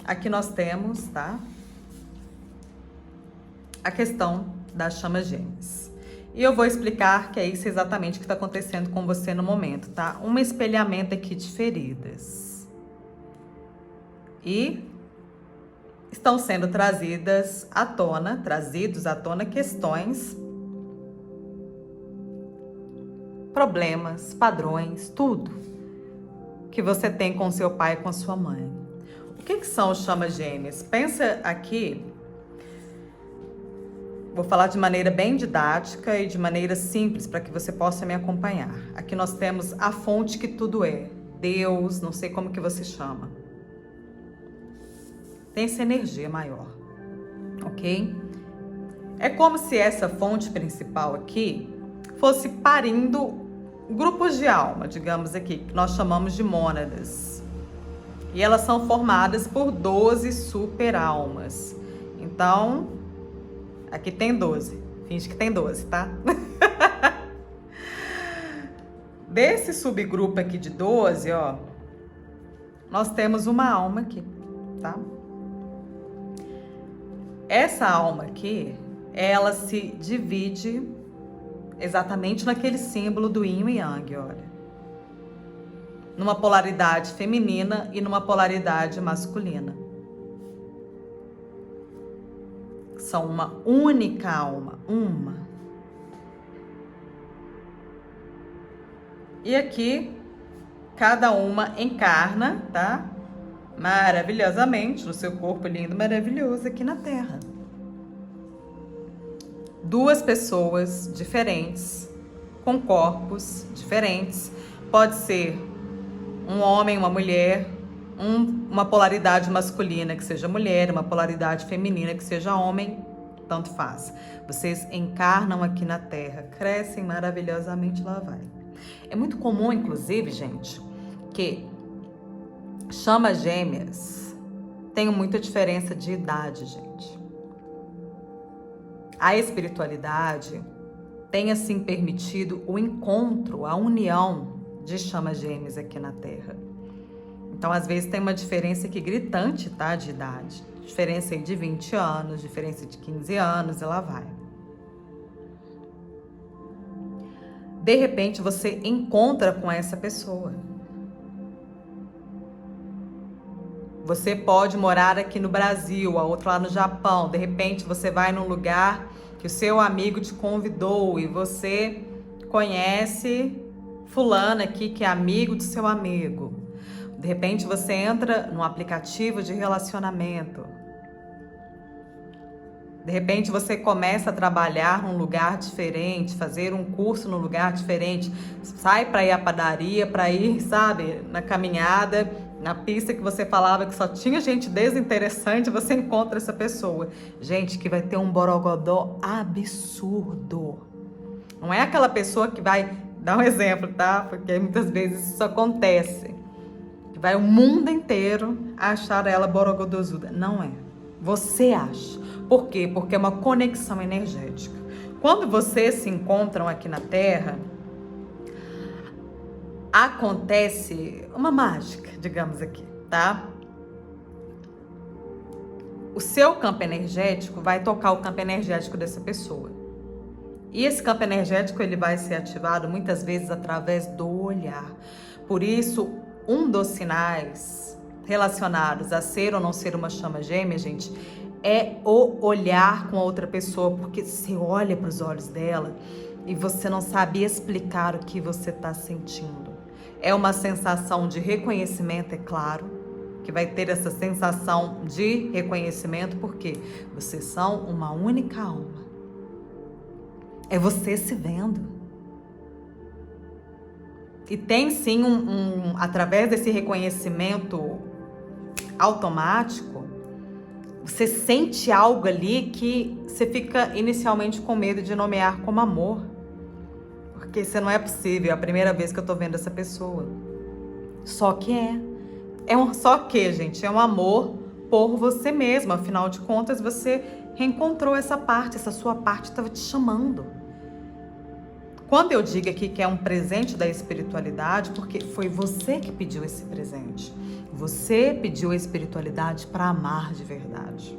aqui nós temos, tá? A questão das chamas gêmeas. E eu vou explicar que é isso exatamente que está acontecendo com você no momento, tá? Um espelhamento aqui de feridas. E estão sendo trazidos à tona questões, problemas, padrões, tudo que você tem com seu pai e com sua mãe. O que são os chamas gêmeas? Pensa aqui, vou falar de maneira bem didática e de maneira simples para que você possa me acompanhar. Aqui nós temos a fonte que tudo é, Deus, não sei como que você chama. Tem essa energia maior, ok? É como se essa fonte principal aqui fosse parindo grupos de alma, digamos aqui, que nós chamamos de mônadas. E elas são formadas por 12 super-almas. Então, aqui tem 12. Finge que tem 12, tá? Desse subgrupo aqui de 12, ó, nós temos uma alma aqui, tá? Essa alma aqui, ela se divide exatamente naquele símbolo do yin e yang, olha. Numa polaridade feminina e numa polaridade masculina. São uma única alma, uma. E aqui, cada uma encarna, tá? Maravilhosamente, no seu corpo lindo, maravilhoso aqui na Terra. Duas pessoas diferentes, com corpos diferentes. Pode ser um homem, uma mulher, uma polaridade masculina que seja mulher, uma polaridade feminina que seja homem, tanto faz. Vocês encarnam aqui na Terra, crescem maravilhosamente, lá vai. É muito comum, inclusive, gente, que chamas gêmeas tenham muita diferença de idade, gente. A espiritualidade tem, assim, permitido o encontro, a união de chamas gêmeas aqui na Terra. Então, às vezes, tem uma diferença aqui gritante, tá, de idade. Diferença aí de 20 anos, diferença de 15 anos, e lá vai. De repente, você encontra com essa pessoa. Você pode morar aqui no Brasil, a outra lá no Japão. De repente, você vai num lugar que o seu amigo te convidou e você conhece fulano aqui que é amigo do seu amigo. De repente, você entra num aplicativo de relacionamento. De repente, você começa a trabalhar num lugar diferente, fazer um curso num lugar diferente. Sai para ir à padaria, para ir, sabe, na caminhada, na pista que você falava que só tinha gente desinteressante, você encontra essa pessoa. Gente, que vai ter um borogodó absurdo. Não é aquela pessoa que vai... Dá um exemplo, tá? Porque muitas vezes isso acontece. Que vai o mundo inteiro achar ela borogodosuda. Não é. Você acha. Por quê? Porque é uma conexão energética. Quando vocês se encontram aqui na Terra, acontece uma mágica, digamos aqui, tá? O seu campo energético vai tocar o campo energético dessa pessoa. E esse campo energético, ele vai ser ativado muitas vezes através do olhar. Por isso, um dos sinais relacionados a ser ou não ser uma chama gêmea, gente, é o olhar com a outra pessoa, porque você olha para os olhos dela e você não sabe explicar o que você está sentindo. É uma sensação de reconhecimento, é claro, que vai ter essa sensação de reconhecimento, porque vocês são uma única alma. É você se vendo. E tem sim através desse reconhecimento automático, você sente algo ali que você fica inicialmente com medo de nomear como amor. Porque isso não é possível, é a primeira vez que eu tô vendo essa pessoa. Só que só que, gente, é um amor por você mesma. Afinal de contas, você reencontrou essa parte, essa sua parte estava te chamando. Quando eu digo aqui que é um presente da espiritualidade, porque foi você que pediu esse presente. Você pediu a espiritualidade para amar de verdade.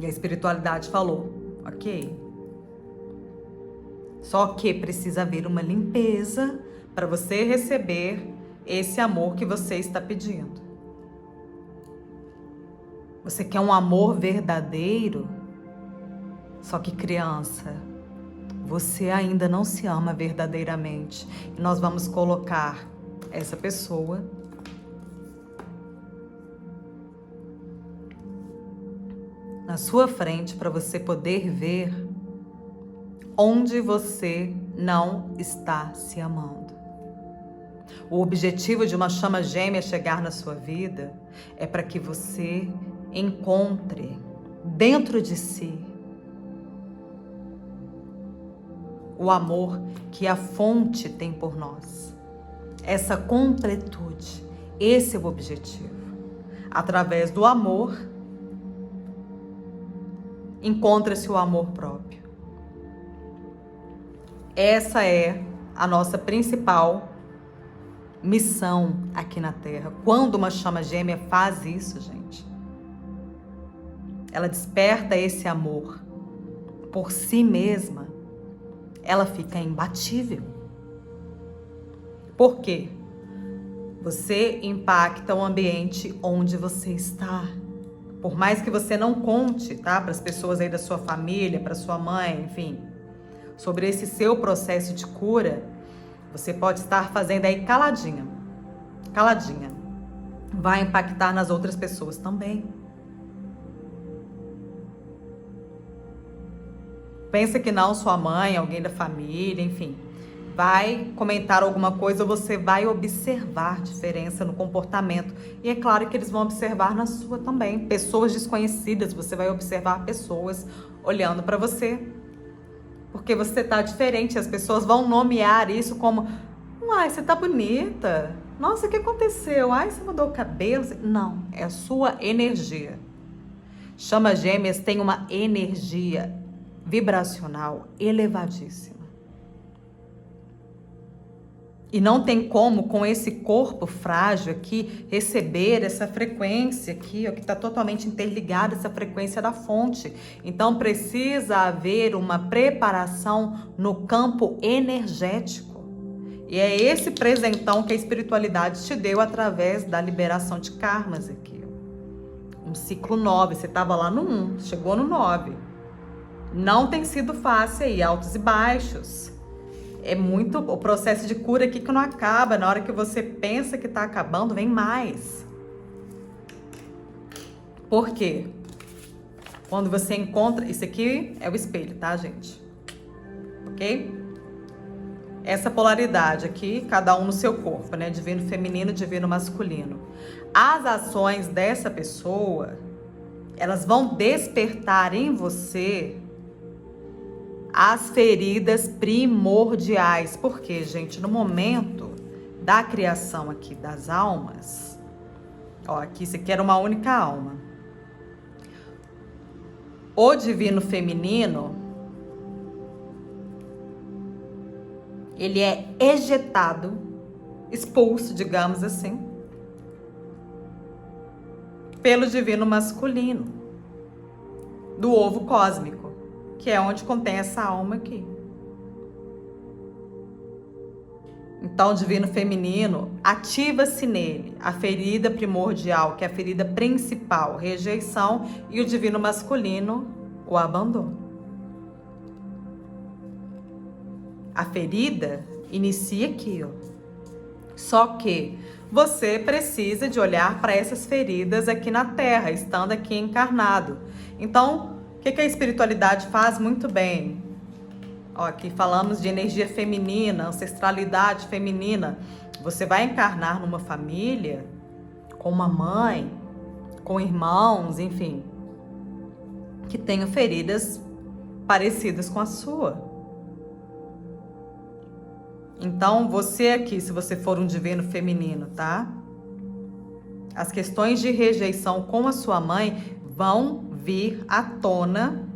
E a espiritualidade falou, ok. Só que precisa haver uma limpeza para você receber esse amor que você está pedindo. Você quer um amor verdadeiro? Só que criança, você ainda não se ama verdadeiramente. E nós vamos colocar essa pessoa na sua frente para você poder ver onde você não está se amando. O objetivo de uma chama gêmea chegar na sua vida é para que você encontre dentro de si o amor que a fonte tem por nós. Essa completude, esse é o objetivo. Através do amor, encontra-se o amor próprio. Essa é a nossa principal missão aqui na Terra. Quando uma chama gêmea faz isso, gente, ela desperta esse amor por si mesma, ela fica imbatível. Por quê? Você impacta o ambiente onde você está. Por mais que você não conte, tá, para as pessoas aí da sua família, para sua mãe, enfim, sobre esse seu processo de cura, você pode estar fazendo aí caladinha. Caladinha. Vai impactar nas outras pessoas também. Pensa que não, sua mãe, alguém da família, enfim, vai comentar alguma coisa, você vai observar diferença no comportamento. E é claro que eles vão observar na sua também. Pessoas desconhecidas, você vai observar pessoas olhando para você. Porque você tá diferente, as pessoas vão nomear isso como: uai, você tá bonita. Nossa, o que aconteceu? Ai, você mudou o cabelo. Não, é a sua energia. Chamas gêmeas têm uma energia vibracional elevadíssima. E não tem como, com esse corpo frágil aqui, receber essa frequência aqui, ó, que está totalmente interligada, essa frequência da fonte. Então, precisa haver uma preparação no campo energético. E é esse presentão que a espiritualidade te deu através da liberação de karmas aqui. Um ciclo 9, você estava lá no 1, chegou no 9. Não tem sido fácil aí, altos e baixos. É muito o processo de cura aqui que não acaba. Na hora que você pensa que está acabando, vem mais. Por quê? Quando você encontra... Isso aqui é o espelho, tá, gente? Ok? Essa polaridade aqui, cada um no seu corpo, né? Divino feminino, divino masculino. As ações dessa pessoa, elas vão despertar em você as feridas primordiais. Porque, gente, no momento da criação aqui das almas, ó, aqui isso aqui era uma única alma. O divino feminino, ele é ejetado, expulso, digamos assim, pelo divino masculino, do ovo cósmico, que é onde contém essa alma aqui. Então, o divino feminino, ativa-se nele a ferida primordial, que é a ferida principal, rejeição, e o divino masculino, o abandono. A ferida inicia aqui, ó. Só que você precisa de olhar para essas feridas aqui na Terra, estando aqui encarnado. Então, o que a espiritualidade faz muito bem? Ó, aqui falamos de energia feminina, ancestralidade feminina. Você vai encarnar numa família, com uma mãe, com irmãos, enfim, que tenham feridas parecidas com a sua. Então, você aqui, se você for um divino feminino, tá? As questões de rejeição com a sua mãe vão vir à tona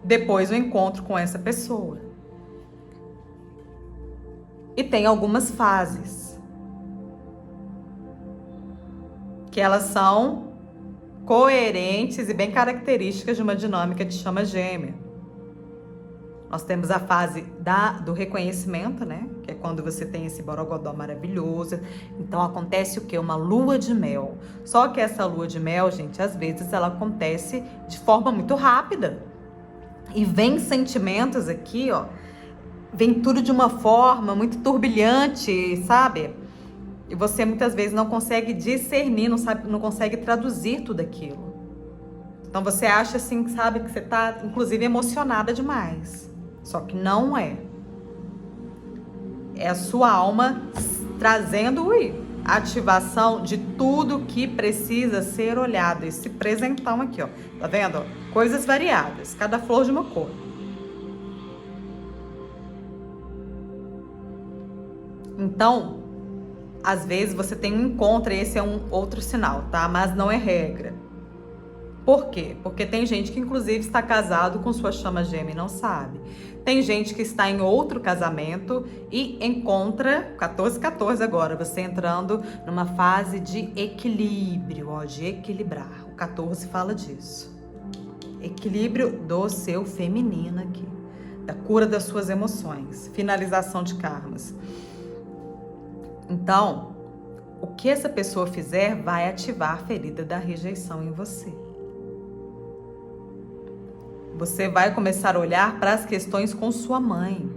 depois do encontro com essa pessoa. E tem algumas fases que elas são coerentes e bem características de uma dinâmica de chama gêmea. Nós temos a fase do reconhecimento, né? Que é quando você tem esse borogodó maravilhoso. Então acontece o quê? Uma lua de mel. Só que essa lua de mel, gente, às vezes ela acontece de forma muito rápida. E vem sentimentos aqui, ó. Vem tudo de uma forma muito turbilhante, sabe? E você muitas vezes não consegue discernir, não consegue traduzir tudo aquilo. Então você acha assim, sabe, que você tá, inclusive, emocionada demais. Só que não é. É a sua alma trazendo a ativação de tudo que precisa ser olhado. Esse presentão aqui, ó. Tá vendo? Coisas variadas, cada flor de uma cor. Então, às vezes você tem um encontro, e esse é um outro sinal, tá? Mas não é regra. Por quê? Porque tem gente que inclusive está casado com sua chama gêmea e não sabe. Tem gente que está em outro casamento e encontra, 14 agora, você entrando numa fase de equilíbrio, ó, de equilibrar. O 14 fala disso. Equilíbrio do seu feminino aqui, da cura das suas emoções, finalização de karmas. Então, o que essa pessoa fizer vai ativar a ferida da rejeição em você. Você vai começar a olhar para as questões com sua mãe.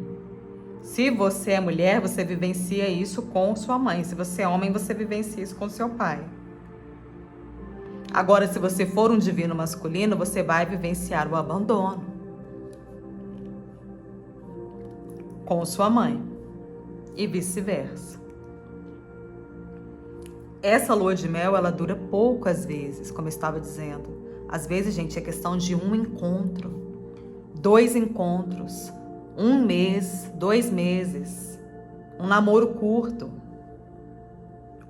Se você é mulher, você vivencia isso com sua mãe. Se você é homem, você vivencia isso com seu pai. Agora, se você for um divino masculino, você vai vivenciar o abandono com sua mãe e vice-versa. Essa lua de mel, ela dura pouco às vezes, como eu estava dizendo. Às vezes, gente, é questão de um encontro, 2 encontros, 1 mês, 2 meses, um namoro curto.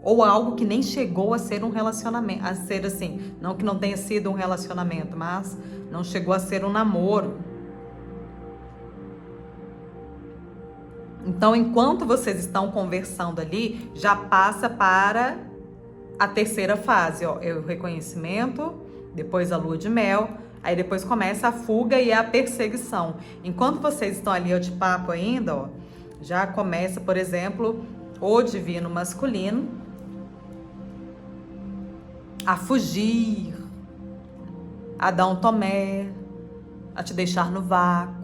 Ou algo que nem chegou a ser um relacionamento, a ser assim, não que não tenha sido um relacionamento, mas não chegou a ser um namoro. Então, enquanto vocês estão conversando ali, já passa para a terceira fase, ó, é o reconhecimento, depois a lua de mel, aí depois começa a fuga e a perseguição. Enquanto vocês estão ali, ó, de papo ainda, ó, já começa, por exemplo, o divino masculino a fugir, a dar um tomé, a te deixar no vácuo.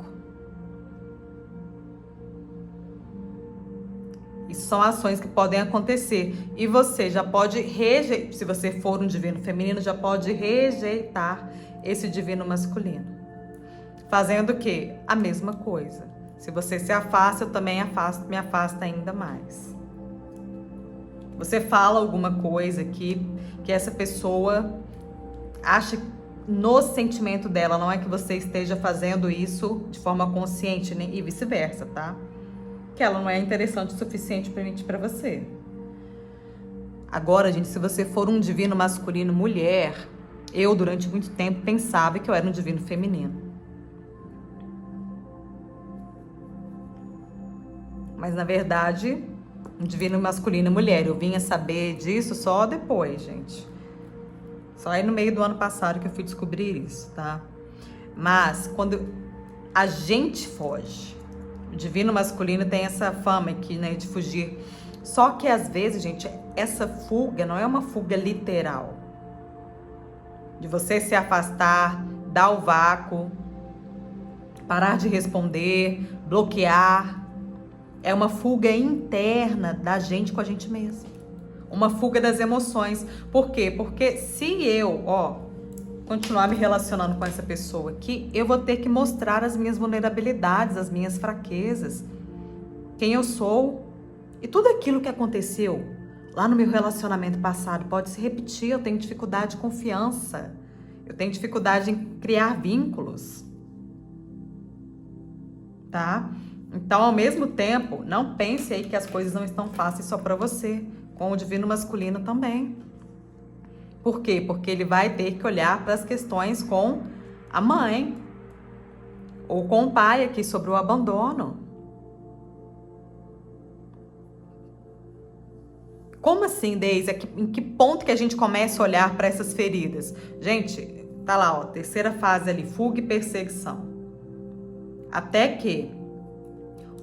Isso são ações que podem acontecer. E você já pode rejeitar, se você for um divino feminino, já pode rejeitar esse divino masculino. Fazendo o quê? A mesma coisa. Se você se afasta, eu também me afasto ainda mais. Você fala alguma coisa que essa pessoa acha no sentimento dela, não é que você esteja fazendo isso de forma consciente, né? E vice-versa, tá? Que ela não é interessante o suficiente para você. Agora, gente, se você for um divino masculino mulher, eu durante muito tempo pensava que eu era um divino feminino. Mas na verdade, um divino masculino mulher, eu vinha saber disso só depois, gente. Só aí no meio do ano passado que eu fui descobrir isso, tá? Mas quando a gente foge, o divino masculino tem essa fama aqui, né, de fugir. Só que às vezes, gente, essa fuga não é uma fuga literal. De você se afastar, dar o vácuo, parar de responder, bloquear. É uma fuga interna da gente com a gente mesmo. Uma fuga das emoções. Por quê? Porque se eu, continuar me relacionando com essa pessoa aqui, eu vou ter que mostrar as minhas vulnerabilidades, as minhas fraquezas, quem eu sou. E tudo aquilo que aconteceu lá no meu relacionamento passado pode se repetir. Eu tenho dificuldade de confiança. Eu tenho dificuldade em criar vínculos. Tá? Então, ao mesmo tempo, não pense aí que as coisas não estão fáceis só para você. Com o divino masculino também. Por quê? Porque ele vai ter que olhar para as questões com a mãe ou com o pai aqui sobre o abandono. Como assim, Deise? Em que ponto que a gente começa a olhar para essas feridas? Gente, tá lá, ó, terceira fase ali, fuga e perseguição. Até que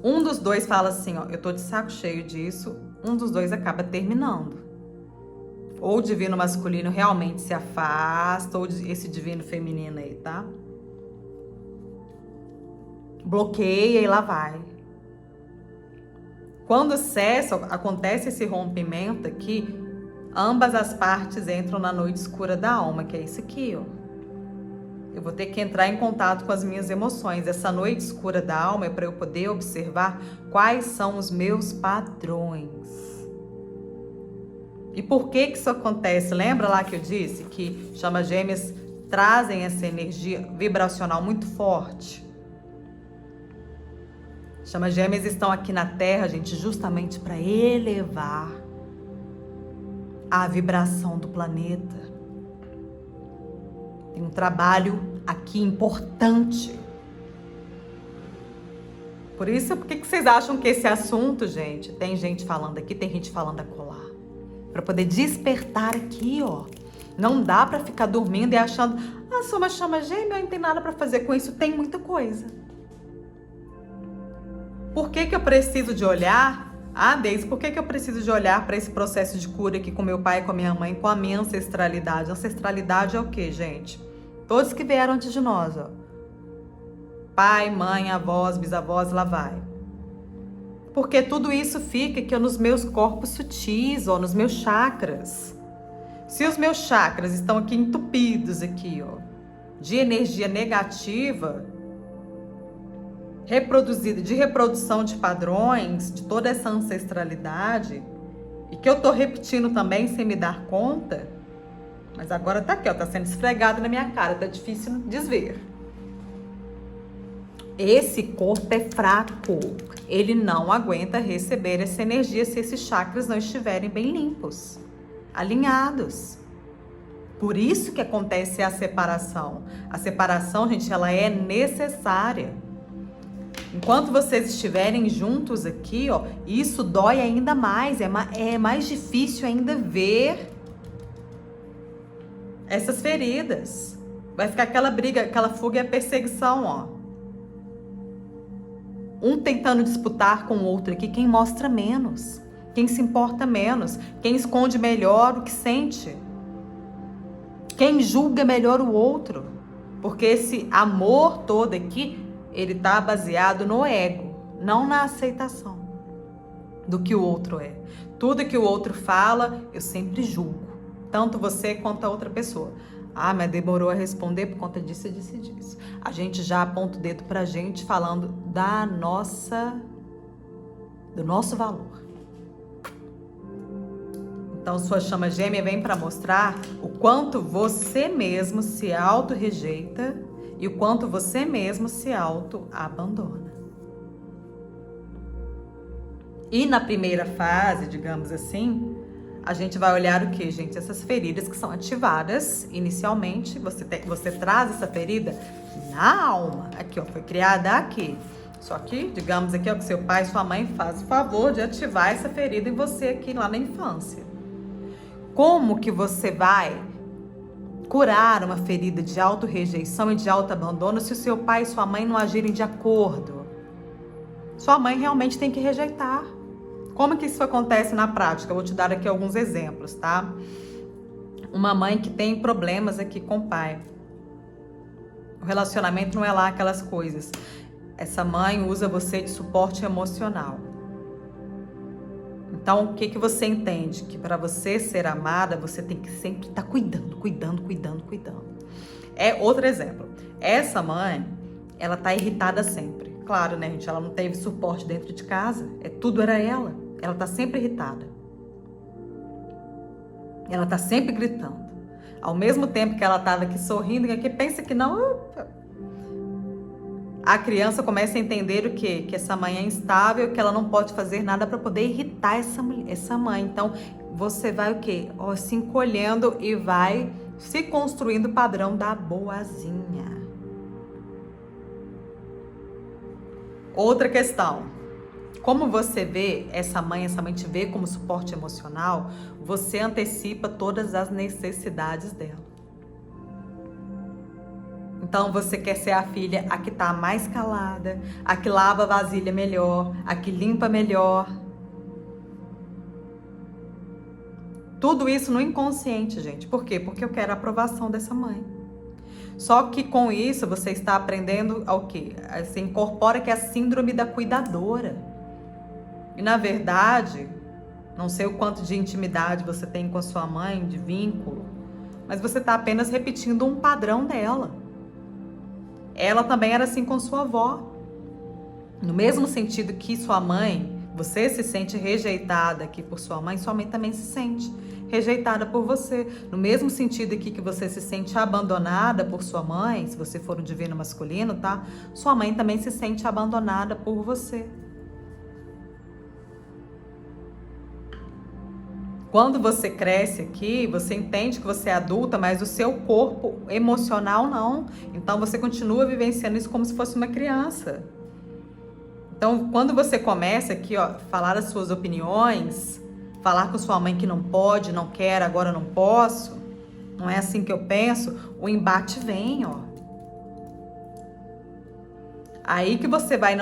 um dos dois fala assim, ó, eu tô de saco cheio disso, um dos dois acaba terminando. Ou o divino masculino realmente se afasta, ou esse divino feminino aí, tá? Bloqueia e lá vai. Quando cessa, acontece esse rompimento aqui, ambas as partes entram na noite escura da alma, que é isso aqui, ó. Eu vou ter que entrar em contato com as minhas emoções. Essa noite escura da alma é para eu poder observar quais são os meus padrões. E por que isso acontece? Lembra lá que eu disse que chamas gêmeas trazem essa energia vibracional muito forte? Chamas gêmeas estão aqui na Terra, gente, justamente para elevar a vibração do planeta. Tem um trabalho aqui importante. Por isso, por que vocês acham que esse assunto, gente, tem gente falando aqui, tem gente falando acolá? Para poder despertar aqui, ó. Não dá para ficar dormindo e achando, sou uma chama gêmea, não tem nada para fazer com isso. Tem muita coisa. Por que eu preciso de olhar? Deise, por que eu preciso de olhar para esse processo de cura aqui com meu pai, com a minha mãe, com a minha ancestralidade? Ancestralidade é o quê, gente? Todos que vieram antes de nós, ó. Pai, mãe, avós, bisavós, lá vai. Porque tudo isso fica aqui ó, nos meus corpos sutis, ó, nos meus chakras. Se os meus chakras estão aqui entupidos aqui, ó, de energia negativa, reproduzida, de reprodução de padrões, de toda essa ancestralidade, e que eu tô repetindo também sem me dar conta, mas agora tá aqui, ó, tá sendo esfregado na minha cara, tá difícil desver. Esse corpo é fraco, ele não aguenta receber essa energia se esses chakras não estiverem bem limpos, alinhados. Por isso que acontece a separação. A separação, gente, ela é necessária. Enquanto vocês estiverem juntos aqui, ó, isso dói ainda mais, é mais difícil ainda ver essas feridas. Vai ficar aquela briga, aquela fuga e a perseguição, ó. Um tentando disputar com o outro aqui, quem mostra menos, quem se importa menos, quem esconde melhor o que sente, quem julga melhor o outro. Porque esse amor todo aqui, ele tá baseado no ego, não na aceitação do que o outro é. Tudo que o outro fala, eu sempre julgo. Tanto você quanto a outra pessoa. Mas demorou a responder por conta disso, disso e disso. A gente já aponta o dedo pra gente falando do nosso valor. Então, sua chama gêmea vem para mostrar o quanto você mesmo se auto-rejeita e o quanto você mesmo se auto-abandona. E na primeira fase, digamos assim, a gente vai olhar o que, gente? Essas feridas que são ativadas inicialmente. Você traz essa ferida na alma. Aqui, ó, foi criada aqui. Só que, digamos aqui, ó, que seu pai e sua mãe fazem o favor de ativar essa ferida em você aqui lá na infância. Como que você vai curar uma ferida de auto-rejeição e de auto-abandono se o seu pai e sua mãe não agirem de acordo? Sua mãe realmente tem que rejeitar. Como que isso acontece na prática? Eu vou te dar aqui alguns exemplos, tá? Uma mãe que tem problemas aqui com o pai. O relacionamento não é lá aquelas coisas. Essa mãe usa você de suporte emocional. Então, o que você entende? Que para você ser amada, você tem que sempre estar cuidando. É outro exemplo. Essa mãe, ela tá irritada sempre. Claro, né, gente? Ela não teve suporte dentro de casa. Tudo era ela. Ela tá sempre irritada. Ela tá sempre gritando. Ao mesmo tempo que ela tava aqui sorrindo, que pensa que não... A criança começa a entender o quê? Que essa mãe é instável, que ela não pode fazer nada para poder irritar essa mãe. Então, você vai o quê? Ó, se encolhendo e vai se construindo o padrão da boazinha. Outra questão. Como você vê essa mãe te vê como suporte emocional, você antecipa todas as necessidades dela. Então você quer ser a filha a que tá mais calada, a que lava a vasilha melhor, a que limpa melhor. Tudo isso no inconsciente, gente. Por quê? Porque eu quero a aprovação dessa mãe. Só que com isso você está aprendendo ao quê? Você incorpora que é a síndrome da cuidadora. E na verdade, não sei o quanto de intimidade você tem com a sua mãe, de vínculo, mas você está apenas repetindo um padrão dela. Ela também era assim com sua avó. No mesmo sentido que sua mãe, você se sente rejeitada aqui por sua mãe também se sente rejeitada por você. No mesmo sentido aqui que você se sente abandonada por sua mãe, se você for um divino masculino, tá? Sua mãe também se sente abandonada por você. Quando você cresce aqui, você entende que você é adulta, mas o seu corpo emocional não. Então você continua vivenciando isso como se fosse uma criança. Então, quando você começa aqui, ó, falar as suas opiniões, falar com sua mãe que não pode, não quer, agora não posso, não é assim que eu penso, o embate vem, ó. Aí que você vai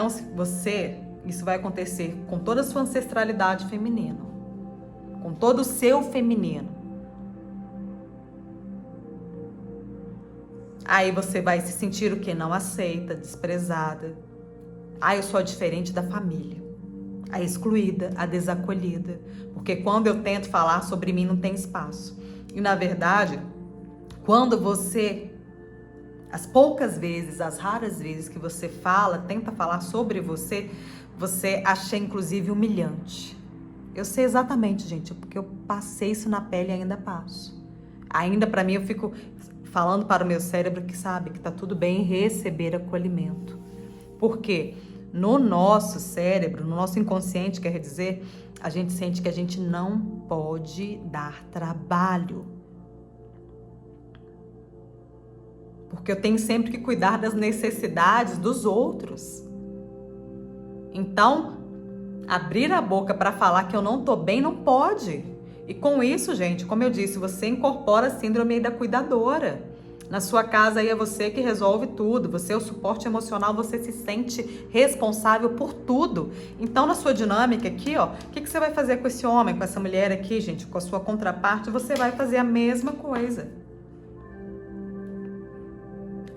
isso vai acontecer com toda a sua ancestralidade feminina. Com todo o seu feminino. Aí você vai se sentir o quê? Não aceita, desprezada. Ah, eu sou a diferente da família. A excluída, a desacolhida. Porque quando eu tento falar sobre mim, não tem espaço. E na verdade, quando você, as poucas vezes, as raras vezes que você tenta falar sobre você, você acha inclusive humilhante. Eu sei exatamente, gente, porque eu passei isso na pele e ainda passo. Ainda para mim eu fico falando para o meu cérebro que sabe que tá tudo bem receber acolhimento. Porque no nosso cérebro, no nosso inconsciente, quer dizer, a gente sente que a gente não pode dar trabalho. Porque eu tenho sempre que cuidar das necessidades dos outros. Então, abrir a boca para falar que eu não tô bem, não pode. E com isso, gente, como eu disse, você incorpora a síndrome da cuidadora. Na sua casa aí é você que resolve tudo, você é o suporte emocional, você se sente responsável por tudo. Então, na sua dinâmica aqui, ó, o que você vai fazer com esse homem, com essa mulher aqui, gente, com a sua contraparte? Você vai fazer a mesma coisa.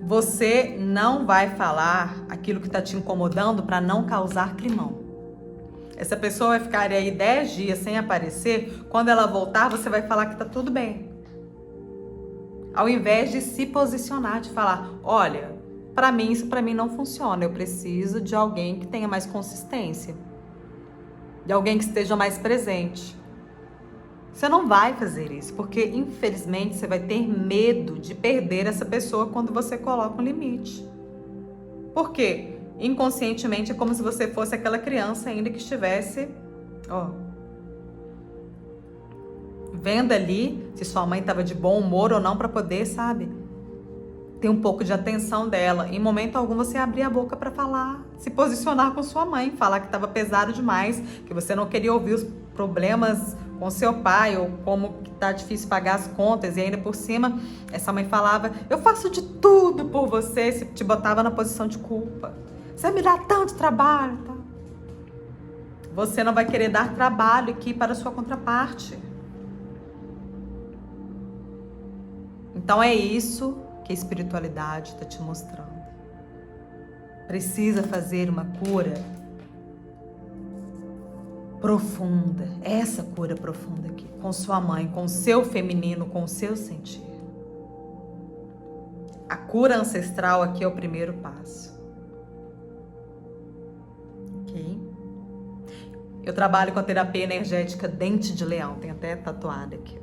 Você não vai falar aquilo que tá te incomodando para não causar climão. Essa pessoa vai ficar aí 10 dias sem aparecer. Quando ela voltar, você vai falar que tá tudo bem. Ao invés de se posicionar, de falar, olha, para mim isso não funciona. Eu preciso de alguém que tenha mais consistência. De alguém que esteja mais presente. Você não vai fazer isso, porque infelizmente você vai ter medo de perder essa pessoa quando você coloca um limite. Por quê? Inconscientemente é como se você fosse aquela criança ainda que estivesse, ó, vendo ali se sua mãe estava de bom humor ou não para poder, sabe, ter um pouco de atenção dela. Em momento algum você abrir a boca para falar, se posicionar com sua mãe, falar que estava pesado demais, que você não queria ouvir os problemas com seu pai ou como que tá difícil pagar as contas, e ainda por cima essa mãe falava, eu faço de tudo por você, se te botava na posição de culpa. Você me dá tanto trabalho, tá? Você não vai querer dar trabalho aqui para a sua contraparte. Então é isso que a espiritualidade está te mostrando. Precisa fazer uma cura profunda, essa cura profunda aqui, com sua mãe, com o seu feminino, com o seu sentir. A cura ancestral aqui é o primeiro passo. Eu trabalho com a terapia energética Dente de Leão, tem até tatuado aqui.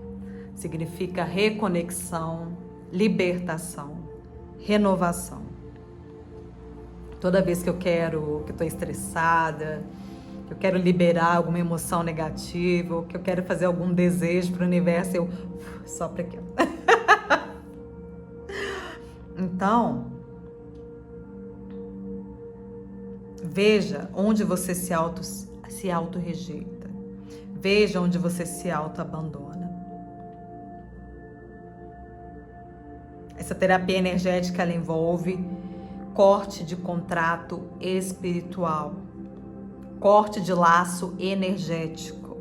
Significa reconexão, libertação, renovação. Toda vez que eu estou estressada, que eu quero liberar alguma emoção negativa, ou que eu quero fazer algum desejo para o universo, eu sopro aqui. Então, veja onde você se auto-rejeita. Veja onde você se auto-abandona. Essa terapia energética, ela envolve corte de contrato espiritual, corte de laço energético,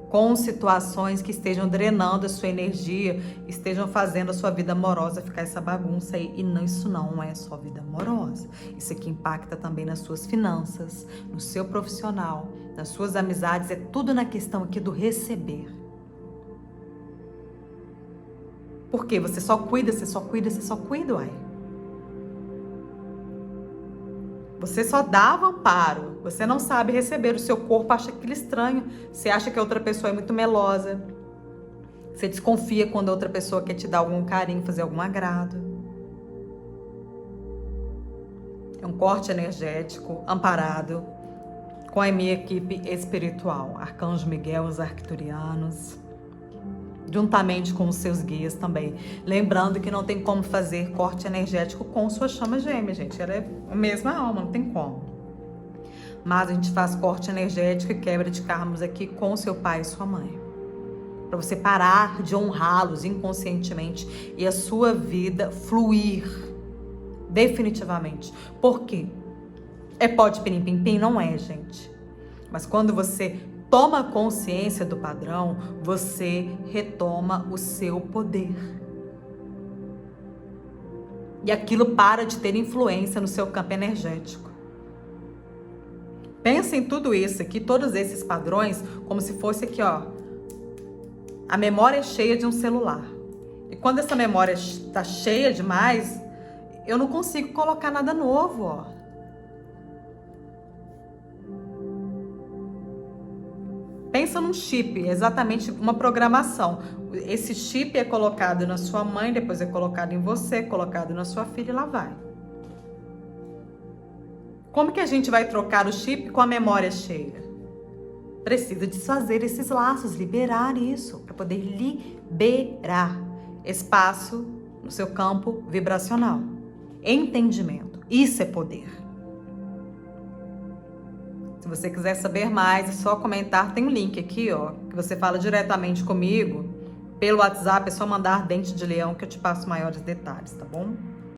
com situações que estejam drenando a sua energia, estejam fazendo a sua vida amorosa ficar essa bagunça aí. E não, isso não é só vida amorosa. Isso aqui impacta também nas suas finanças, no seu profissional, nas suas amizades, é tudo na questão aqui do receber. Porque você só cuida, uai. Você só dava amparo, você não sabe receber, o seu corpo acha aquilo estranho, você acha que a outra pessoa é muito melosa, você desconfia quando a outra pessoa quer te dar algum carinho, fazer algum agrado. É um corte energético, amparado, com a minha equipe espiritual, Arcanjo Miguel, os arcturianos, juntamente com os seus guias também. Lembrando que não tem como fazer corte energético com sua chama gêmea, gente. Ela é a mesma alma, não tem como. Mas a gente faz corte energético e quebra de karmas aqui com seu pai e sua mãe. Para você parar de honrá-los inconscientemente e a sua vida fluir definitivamente. Por quê? É pó de pirim-pim-pim? Não é, gente. Mas quando você toma consciência do padrão, você retoma o seu poder. E aquilo para de ter influência no seu campo energético. Pensa em tudo isso aqui, todos esses padrões, como se fosse aqui, ó, a memória cheia de um celular. E quando essa memória está cheia demais, eu não consigo colocar nada novo, ó. Pensa num chip, exatamente uma programação. Esse chip é colocado na sua mãe, depois é colocado em você, colocado na sua filha e lá vai. Como que a gente vai trocar o chip com a memória cheia? Precisa desfazer esses laços, liberar isso, para poder liberar espaço no seu campo vibracional. Entendimento, isso é poder. Se você quiser saber mais, é só comentar. Tem um link aqui, ó, que você fala diretamente comigo. Pelo WhatsApp, é só mandar Dente de Leão que eu te passo maiores detalhes, tá bom?